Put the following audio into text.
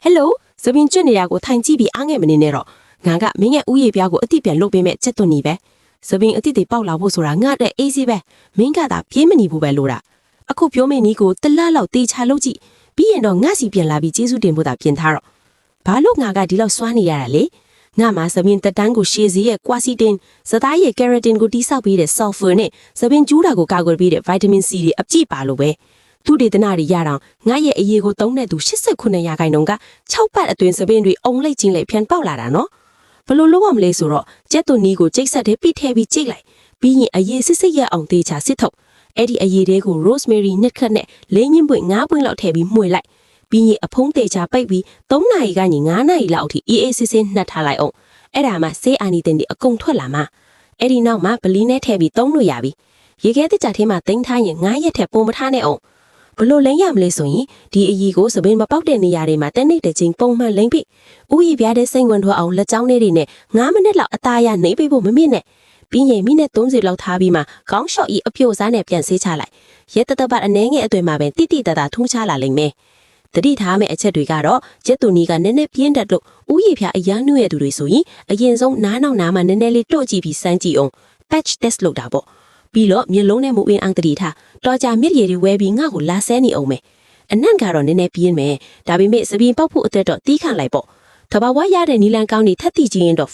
Hello စပင်ကျွနေရကိုထိုင်ကြည့်ပြီးအားငယ်မနေနဲ့တော့ငါကမင်းရဲ့ဥယျာဉ်ပြားကိုအတိပြန်လုပ်ပေးမဲ့ချက်သွနေပဲစပင်အတိတွေပေါက်လာဖို့ဆိုတာငါတဲ့အေးစီပဲမင်းကသာပြေးမနေဘူးပဲလို့တာအခုပြောမယ့်နီးကိုတလားလောက်တေချာလုပ်ကြည့်ပြီးရင်တော့ငါစီပြန်လာပြီးကျေးဇူးတင်ဖို့သာပြင်ထားတော့ဘာလို့ငါကဒီလောက်စွမ်းနေရတာလဲငါမှာစပင်တက်တန်းကိုရှေ့စီရဲ့ကွာစီတင်စသားရဲ့ကယ်ရတင်ကိုတိဆောက်ပေးတဲ့ဆာလ်ဖာနဲ့စပင်ကျူးတာကိုကာကွယ်ပေးတဲ့ဗိုက်တာမင်စီတွေအပြည့်ပါလို့ပဲသူဒေသနာတွေရတော့ငါရဲ့အရေးကိုသုံးတဲ့သူ89ရာခိုင်နှုန်းက6ပတ်အတွင်းစပင်းတွေအုံလိတ်ချင်းလိတ်ပြန်ပေါက်လာတာနော်ဘလို့လို့မလဲဆိုတော့ကျက်သွနီးကိုကျိတ်ဆက်တဲ့ပိထဲပြီးကျိတ်လိုက်ပြီးရင်အရေးစစ်စစ်ရအောင်တေချာစစ်ထုတ်အဲ့ဒီအရေးတွေကို rosemary ညက်ခတ်နဲ့လေးညင်းပွင့်9ပွင့်လောက်ထည့်ပြီးမှွေလိုက်ပြီးရင်အဖုံးတေချာပိတ်ပြီး3နာရီကနေ9နာရီလောက်အထိအေးအေးဆေးဆေးနှက်ထားလိုက်အောင်အဲ့ဒါမှဆေးအာနီတင်တွေအကုန်ထွက်လာမှာအဲ့ဒီနောက်မှာဗလီနဲ့ထည့်ပြီးသုံးလို့ရပြီရေခဲတစ်ကြထဲမှာတင်ထားရင်9ရက်ထက်ပုံမထားနဲ့အောင်ဘလို့လိမ့်ရမလဲဆိုရင်ဒီအကြီးကိုစပင်းမပေါက်တဲ့နေရာတွေမှာတနေ့တစ်ချိန်ပုံမှန်လိမ့်ပြီဥယျာဉ်ပြားတဲ့စိတ်ဝင်ထွက်အောင်လက်ချောင်းလေးတွေနဲ့9မိနစ်လောက်အသားရနှိမ့်ပေးဖို့မမြင့်နဲ့ပြီးရင်မိနစ်30လောက်ထားပြီးမှခေါင်းလျှော့ဤအပြိုစားနဲ့ပြန်ဆေးချလိုက်ရဲတတပတ်အနှဲငယ်အသွင်မှာပဲတိတိတတထူးခြားလာလိမ့်မယ်တတိထားမယ့်အချက်တွေကတော့ကျက်တူနီကနည်းနည်းပြင်းတတ်လို့ဥယျာဉ်ပြားအရန်နှွေ့ရသူတွေဆိုရင်အရင်ဆုံးနားနောက်နားမှာနည်းနည်းလေးတို့ကြည့်ပြီးစမ်းကြည့်အောင် patch test လုပ်တာပေါ့ပြီးတော့မျက်လုံးနဲ့မူအင်းအောင်တတိထားတော်ကြမြစ်ရည်တွေဝဲပြီးငါ့ကိုလာဆဲနေအောင်မယ်အနံ့ကတော့နည်းနည်းပြင်းမယ်ဒါပေမဲ့စပင်းပေါက်ဖို့အတွက်တော့တီးခန့်လိုက်ပေါ့တဘာဝရတဲ့နီလန်ကောင်းနေထက်တီချင်းတော့